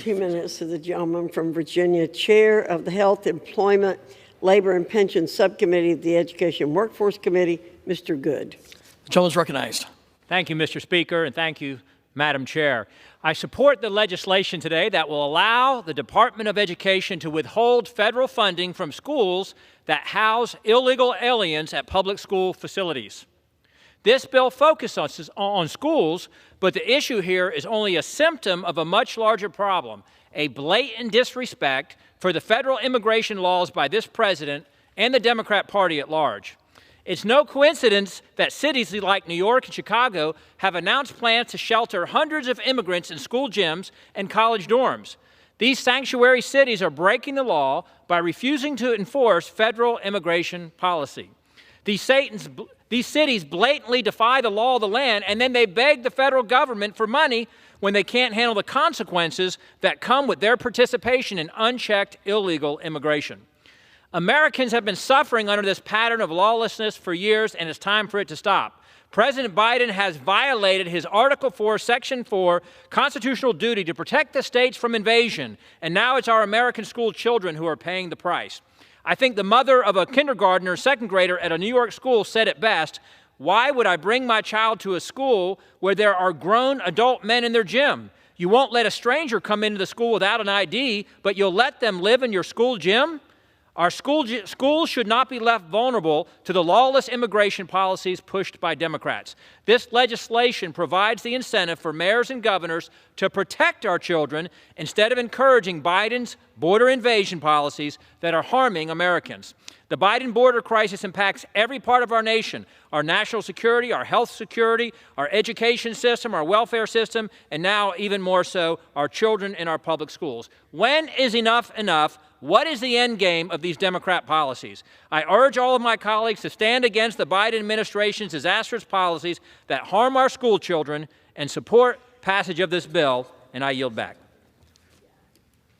2 minutes to the gentleman from Virginia, Chair of the Health, Employment, Labor and Pension Subcommittee of the Education and Workforce Committee, Mr. Good. The gentleman is recognized. Thank you, Mr. Speaker, and thank you, Madam Chair. I support the legislation today that will allow the Department of Education to withhold federal funding from schools that house illegal aliens at public school facilities. This bill focuses on schools, but the issue here is only a symptom of a much larger problem, a blatant disrespect for the federal immigration laws by this president and the Democrat Party at large. It's no coincidence that cities like New York and Chicago have announced plans to shelter hundreds of immigrants in school gyms and college dorms. These sanctuary cities are breaking the law by refusing to enforce federal immigration policy. These cities blatantly defy the law of the land, and then they beg the federal government for money when they can't handle the consequences that come with their participation in unchecked illegal immigration. Americans have been suffering under this pattern of lawlessness for years, and it's time for it to stop. President Biden has violated his Article 4, Section 4 constitutional duty to protect the states from invasion, and now it's our American school children who are paying the price. I think the mother of a kindergartner or second grader at a New York school said it best: "Why would I bring my child to a school where there are grown adult men in their gym? You won't let a stranger come into the school without an ID, but you'll let them live in your school gym?" Our schools should not be left vulnerable to the lawless immigration policies pushed by Democrats. This legislation provides the incentive for mayors and governors to protect our children instead of encouraging Biden's border invasion policies that are harming Americans. The Biden border crisis impacts every part of our nation: our national security, our health security, our education system, our welfare system, and now even more so, our children in our public schools. When is enough enough? What is the end game of these Democrat policies? I urge all of my colleagues to stand against the Biden administration's disastrous policies that harm our school children and support passage of this bill, and I yield back.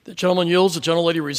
The gentleman yields. The gentlelady resigns.